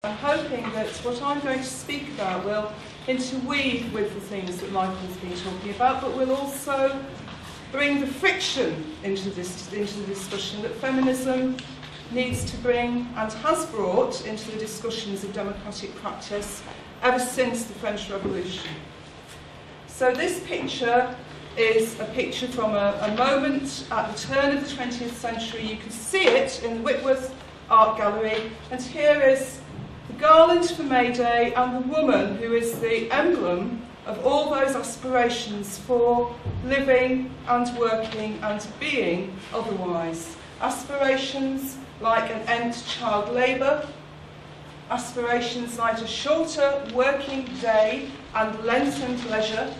I'm hoping that what I'm going to speak about will interweave with the things that Michael's been talking about, but will also bring the friction into the discussion that feminism needs to bring and has brought into the discussions of democratic practice ever since the French Revolution. So this picture is a picture from a moment at the turn of the 20th century. You can see it in the Whitworth Art Gallery, and here is the garland for May Day and the woman who is the emblem of all those aspirations for living and working and being otherwise. Aspirations like an end to child labour, aspirations like a shorter working day and lengthened leisure,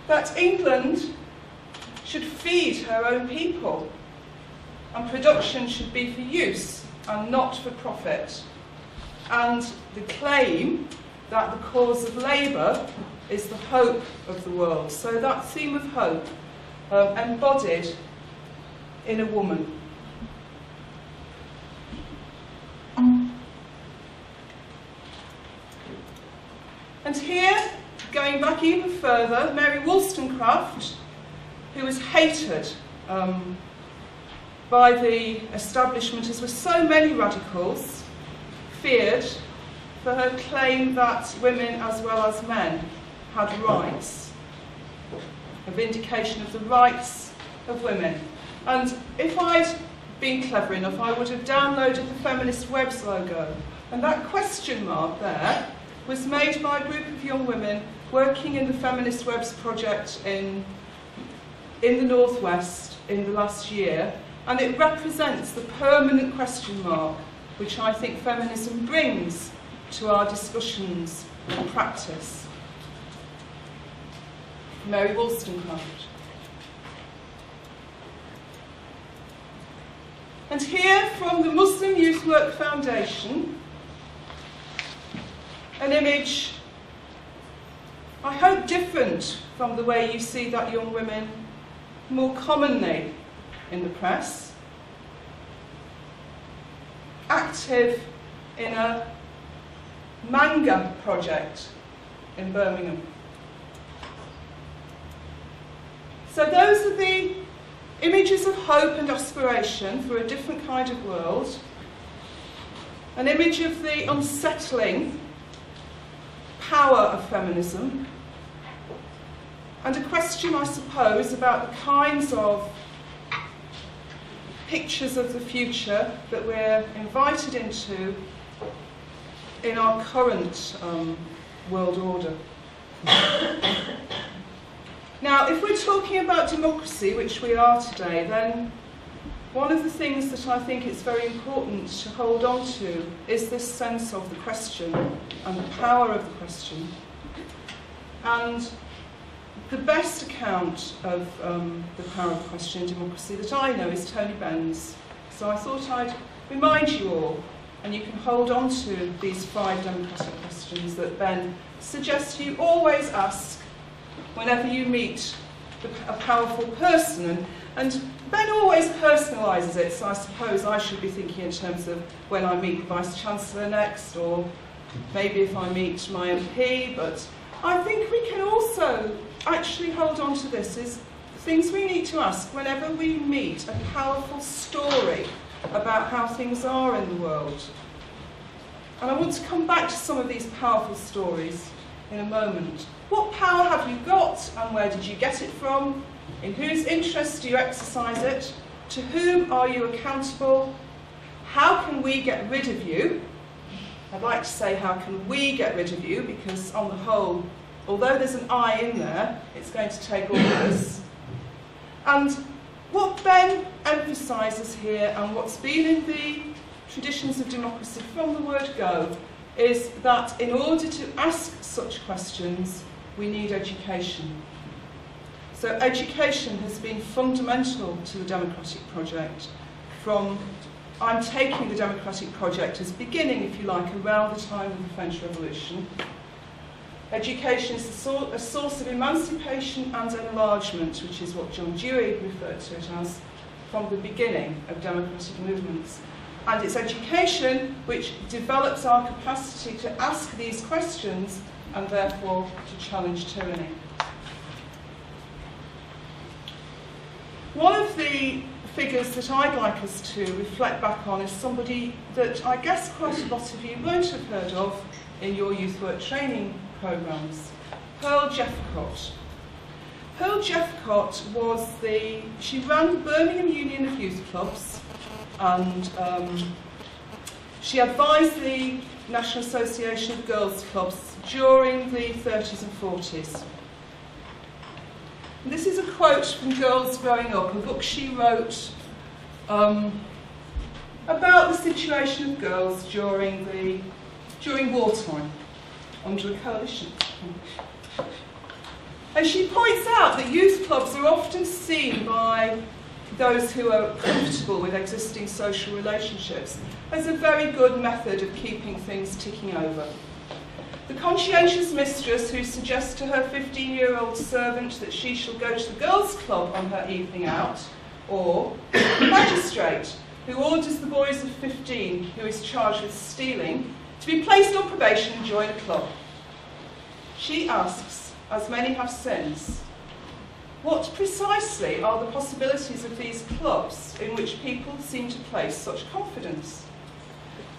that England should feed her own people, and production should be for use and not for profit, and the claim that the cause of labour is the hope of the world. So that theme of hope embodied in a woman. And here, going back even further, Mary Wollstonecraft, who was hated by the establishment, as were so many radicals, feared for her claim that women as well as men had rights, a vindication of the rights of women. And if I'd been clever enough, I would have downloaded the Feminist Web's logo, and that question mark there was made by a group of young women working in the Feminist Webs project in the Northwest in the last year, and it represents the permanent question mark which I think feminism brings to our discussions and practice. Mary Wollstonecraft. And here from the Muslim Youth Work Foundation, an image, I hope different from the way you see that young women more commonly in the press, active in a manga project in Birmingham. So those are the images of hope and aspiration for a different kind of world, an image of the unsettling power of feminism, and a question, I suppose, about the kinds of pictures of the future that we're invited into in our current world order. Now, if we're talking about democracy, which we are today, then one of the things that I think it's very important to hold on to is this sense of the question and the power of the question. And the best account of the power of the question in democracy that I know is Tony Benn's. So I thought I'd remind you all, and you can hold on to these 5 democratic questions that Ben suggests you always ask whenever you meet a powerful person. And Ben always personalises it, so I suppose I should be thinking in terms of when I meet the Vice-Chancellor next, or maybe if I meet my MP, but I think we can also actually hold on to this as things we need to ask whenever we meet a powerful story about how things are in the world. And I want to come back to some of these powerful stories in a moment. What power have you got, and where did you get it from? In whose interest do you exercise it? To whom are you accountable? How can we get rid of you? I'd like to say how can we get rid of you, because on the whole, although there's an I in there, it's going to take all of us. And what Ben emphasises here, and what's been in the traditions of democracy from the word go, is that in order to ask such questions, we need education. So education has been fundamental to the democratic project. I'm taking the democratic project as beginning, if you like, around the time of the French Revolution. Education is a source of emancipation and enlargement, which is what John Dewey referred to it as, from the beginning of democratic movements. And it's education which develops our capacity to ask these questions and therefore to challenge tyranny. One of the figures that I'd like us to reflect back on is somebody that I guess quite a lot of you won't have heard of in your youth work training programmes, Pearl Jeffcott. Pearl Jeffcott she ran the Birmingham Union of Youth Clubs, and she advised the National Association of Girls Clubs during the 30s and 40s. And this is a quote from Girls Growing Up, a book she wrote about the situation of girls during wartime, under a coalition. And she points out that youth clubs are often seen by those who are comfortable with existing social relationships as a very good method of keeping things ticking over. The conscientious mistress who suggests to her 15-year-old servant that she shall go to the girls' club on her evening out, or the magistrate who orders the boys of 15 who is charged with stealing to be placed on probation and join a club. She asks, as many have since, what precisely are the possibilities of these clubs in which people seem to place such confidence?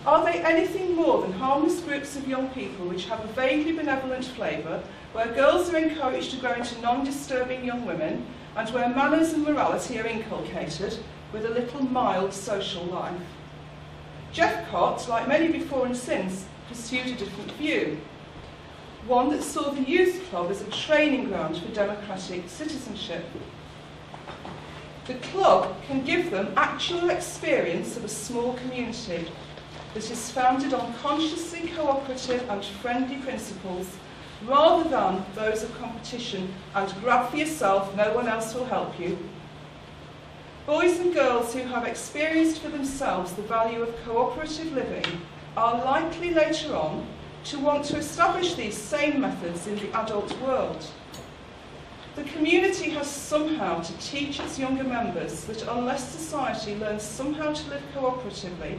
Are they anything more than harmless groups of young people which have a vaguely benevolent flavour, where girls are encouraged to grow into non-disturbing young women, and where manners and morality are inculcated with a little mild social life? Jeffcott, like many before and since, pursued a different view, one that saw the youth club as a training ground for democratic citizenship. The club can give them actual experience of a small community that is founded on consciously cooperative and friendly principles, rather than those of competition and grab for yourself, no one else will help you. Boys and girls who have experienced for themselves the value of cooperative living are likely later on to want to establish these same methods in the adult world. The community has somehow to teach its younger members that unless society learns somehow to live cooperatively,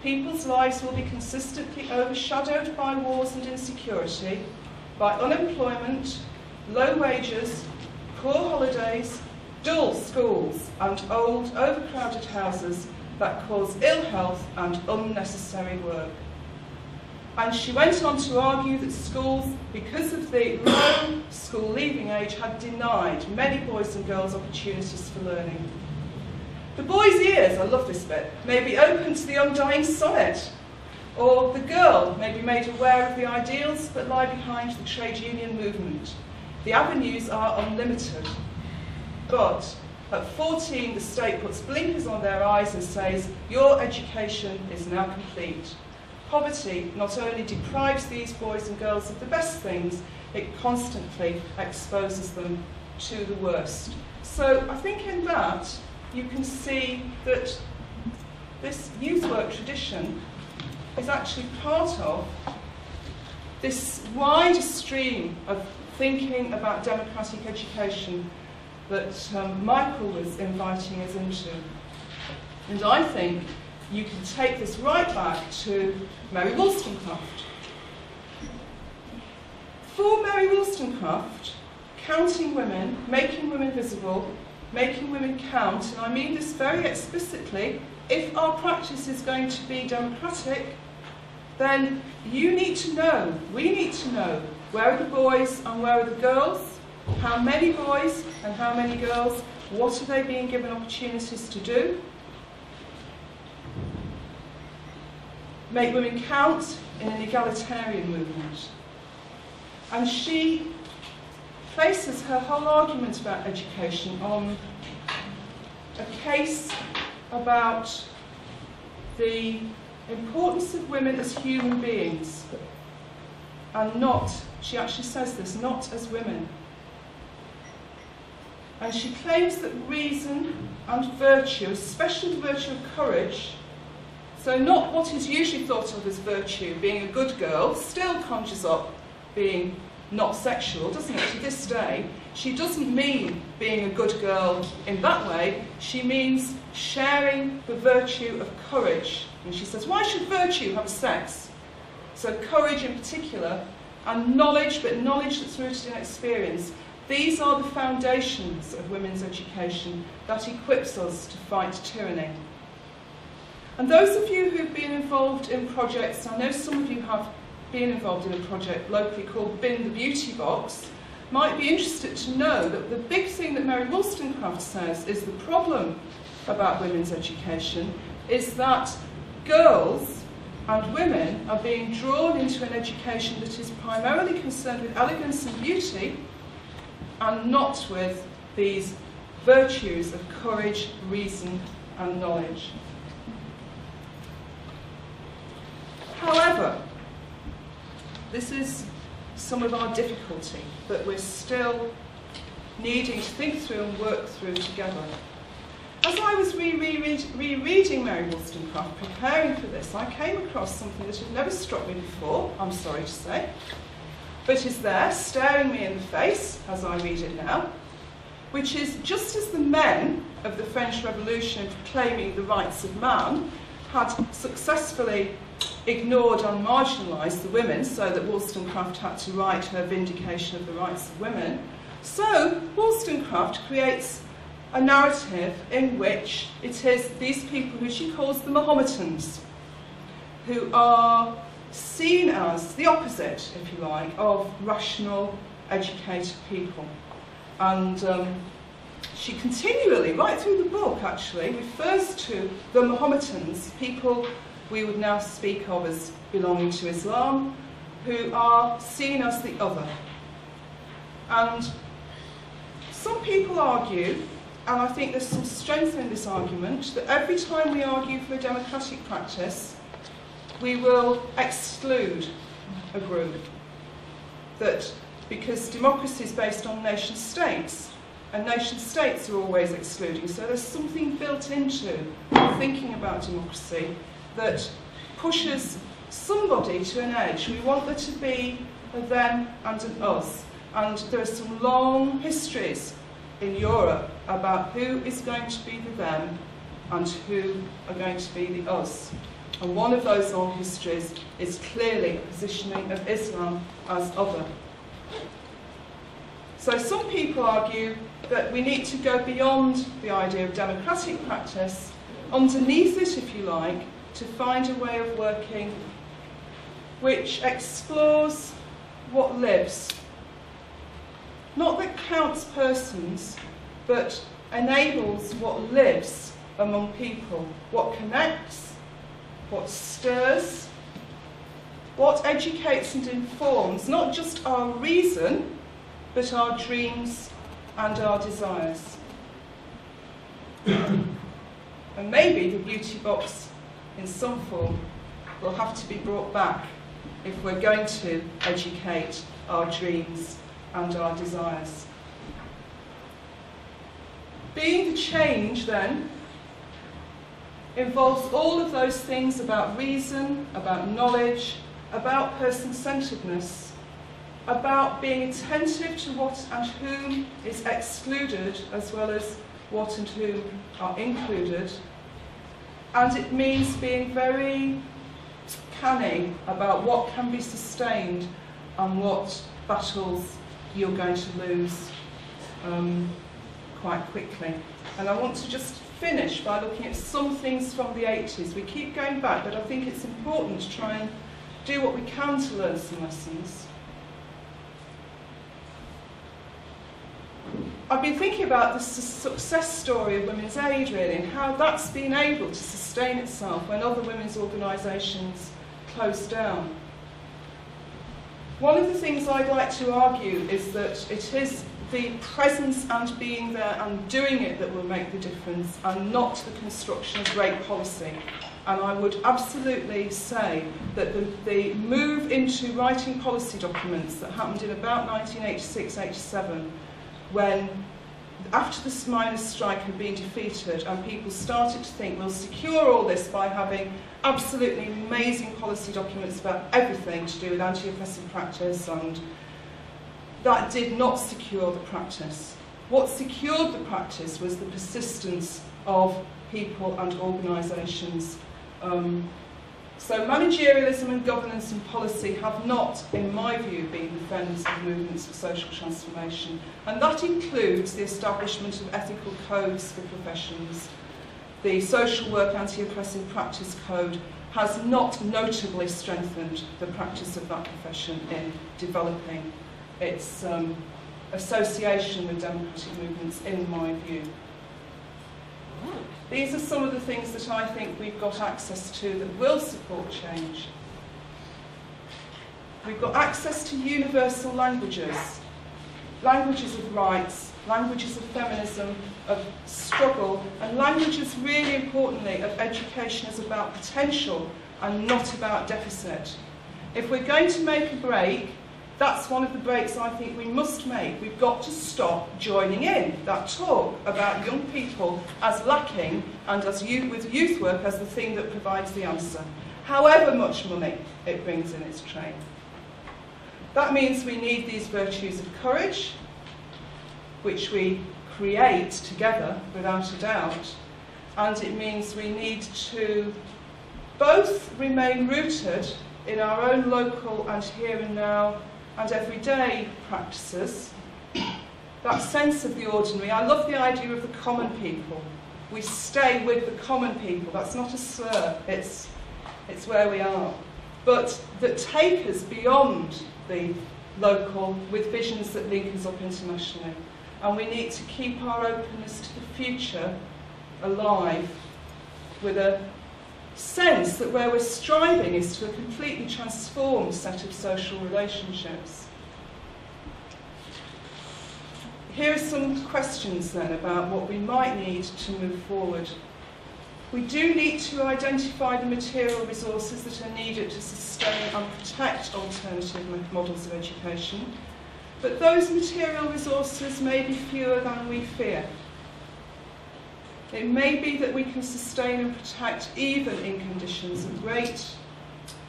people's lives will be consistently overshadowed by wars and insecurity, by unemployment, low wages, poor holidays, dull schools, and old, overcrowded houses that cause ill health and unnecessary work. And she went on to argue that schools, because of the low school leaving age, had denied many boys and girls opportunities for learning. The boy's ears, I love this bit, may be open to the undying sonnet, or the girl may be made aware of the ideals that lie behind the trade union movement. The avenues are unlimited. But at 14, the state puts blinkers on their eyes and says, your education is now complete. Poverty not only deprives these boys and girls of the best things, it constantly exposes them to the worst. So I think in that, you can see that this youth work tradition is actually part of this wider stream of thinking about democratic education that Michael was inviting us into. And I think you can take this right back to Mary Wollstonecraft. For Mary Wollstonecraft, counting women, making women visible, making women count, and I mean this very explicitly, if our practice is going to be democratic, then you need to know, we need to know, where are the boys and where are the girls, how many boys and how many girls, what are they being given opportunities to do. Make women count in an egalitarian movement. And she places her whole argument about education on a case about the importance of women as human beings, and not, she actually says this, not as women. And she claims that reason and virtue, especially the virtue of courage, so not what is usually thought of as virtue, being a good girl, still conjures up being not sexual, doesn't it, to this day. She doesn't mean being a good girl in that way. She means sharing the virtue of courage. And she says, why should virtue have sex? So courage in particular, and knowledge, but knowledge that's rooted in experience. These are the foundations of women's education that equips us to fight tyranny. And those of you who've been involved in projects, I know some of you have been involved in a project locally called Bin the Beauty Box, might be interested to know that the big thing that Mary Wollstonecraft says is the problem about women's education is that girls and women are being drawn into an education that is primarily concerned with elegance and beauty and not with these virtues of courage, reason and knowledge. However, this is some of our difficulty that we're still needing to think through and work through together. As I was rereading Mary Wollstonecraft, preparing for this, I came across something that had never struck me before, I'm sorry to say, but is there, staring me in the face as I read it now, which is just as the men of the French Revolution proclaiming the rights of man had successfully ignored and marginalised the women so that Wollstonecraft had to write her vindication of the rights of women, so Wollstonecraft creates a narrative in which it is these people who she calls the Mahometans, who are seen as the opposite, if you like, of rational, educated people. And she continually, right through the book actually, refers to the Mahometans, people we would now speak of as belonging to Islam, who are seen as the other. And some people argue, and I think there's some strength in this argument, that every time we argue for a democratic practice, we will exclude a group. That because democracy is based on nation states, and nation states are always excluding, so there's something built into thinking about democracy that pushes somebody to an edge. We want there to be a them and an us. And there are some long histories in Europe about who is going to be the them and who are going to be the us. And one of those long histories is clearly a positioning of Islam as other. So some people argue that we need to go beyond the idea of democratic practice, underneath it, if you like, to find a way of working which explores what lives. Not that counts persons, but enables what lives among people, what connects, what stirs, what educates and informs not just our reason, but our dreams and our desires. And maybe the beauty box in some form will have to be brought back if we're going to educate our dreams and our desires. Being the change, then, involves all of those things about reason, about knowledge, about person-centeredness, about being attentive to what and whom is excluded as well as what and whom are included. And it means being very canny about what can be sustained and what battles you're going to lose quite quickly. And I want to just finish by looking at some things from the 80s. We keep going back, but I think it's important to try and do what we can to learn some lessons. I've been thinking about the success story of Women's Aid, really, and how that's been able to sustain itself when other women's organisations closed down. One of the things I'd like to argue is that it is the presence and being there and doing it that will make the difference, and not the construction of great policy. And I would absolutely say that the move into writing policy documents that happened in about 1986-87, when after the miners' strike had been defeated and people started to think we'll secure all this by having absolutely amazing policy documents about everything to do with anti-oppressive practice and that did not secure the practice. What secured the practice was the persistence of people and organisations. So managerialism and governance and policy have not, in my view, been the friends of movements for social transformation. And that includes the establishment of ethical codes for professions. The Social Work Anti-Oppressive Practice Code has not notably strengthened the practice of that profession in developing its association with democratic movements, in my view. These are some of the things that I think we've got access to that will support change. We've got access to universal languages, languages of rights, languages of feminism, of struggle, and languages, really importantly, of education is about potential and not about deficit. If we're going to make a break, that's one of the breaks I think we must make. We've got to stop joining in that talk about young people as lacking and as with youth work as the thing that provides the answer, however much money it brings in its train. That means we need these virtues of courage, which we create together without a doubt, and it means we need to both remain rooted in our own local and here and now and everyday practices, that sense of the ordinary. I love the idea of the common people. We stay with the common people. That's not a slur, it's where we are. But that take us beyond the local with visions that link us up internationally. And we need to keep our openness to the future alive with a sense that where we're striving is to a completely transformed set of social relationships. Here are some questions then about what we might need to move forward. We do need to identify the material resources that are needed to sustain and protect alternative models of education, but those material resources may be fewer than we fear. It may be that we can sustain and protect even in conditions of great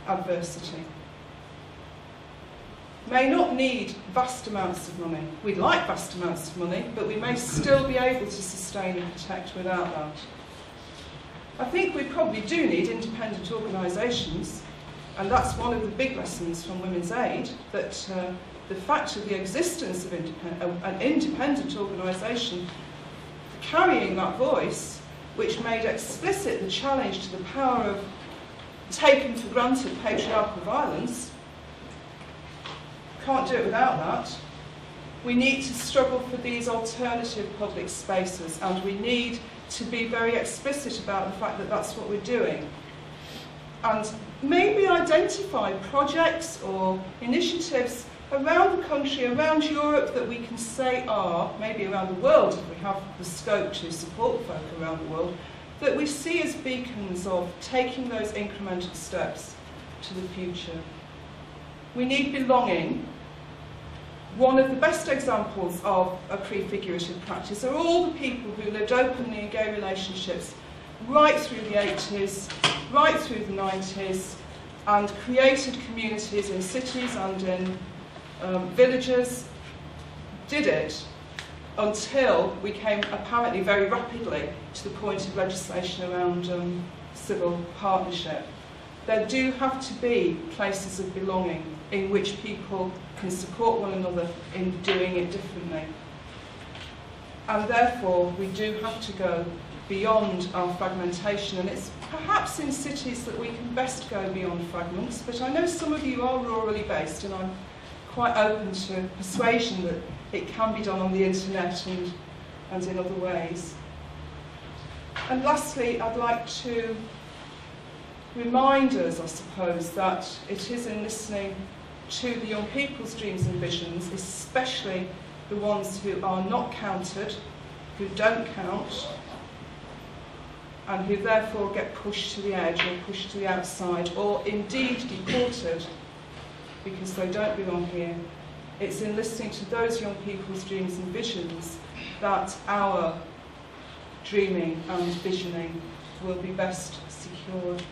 adversity. May not need vast amounts of money. We'd like vast amounts of money, but we may still be able to sustain and protect without that. I think we probably do need independent organisations, and that's one of the big lessons from Women's Aid, that the fact of the existence of an independent organisation carrying that voice, which made explicit the challenge to the power of taken for granted patriarchal violence. Can't do it without that. We need to struggle for these alternative public spaces, and we need to be very explicit about the fact that that's what we're doing. And maybe identify projects or initiatives around the country, around Europe, that we can say are, maybe around the world if we have the scope to support folk around the world, that we see as beacons of taking those incremental steps to the future. We need belonging. One of the best examples of a prefigurative practice are all the people who lived openly in gay relationships right through the 80s, right through the 90s, and created communities in cities and in villages, did it until we came apparently very rapidly to the point of legislation around civil partnership. There do have to be places of belonging in which people can support one another in doing it differently. And therefore, we do have to go beyond our fragmentation, and it's perhaps in cities that we can best go beyond fragments, but I know some of you are rurally based, and I'm quite open to persuasion that it can be done on the internet and in other ways. And lastly, I'd like to remind us, I suppose, that it is in listening to the young people's dreams and visions, especially the ones who are not counted, who don't count, and who therefore get pushed to the edge or pushed to the outside, or indeed deported because they don't belong here. It's in listening to those young people's dreams and visions that our dreaming and visioning will be best secured.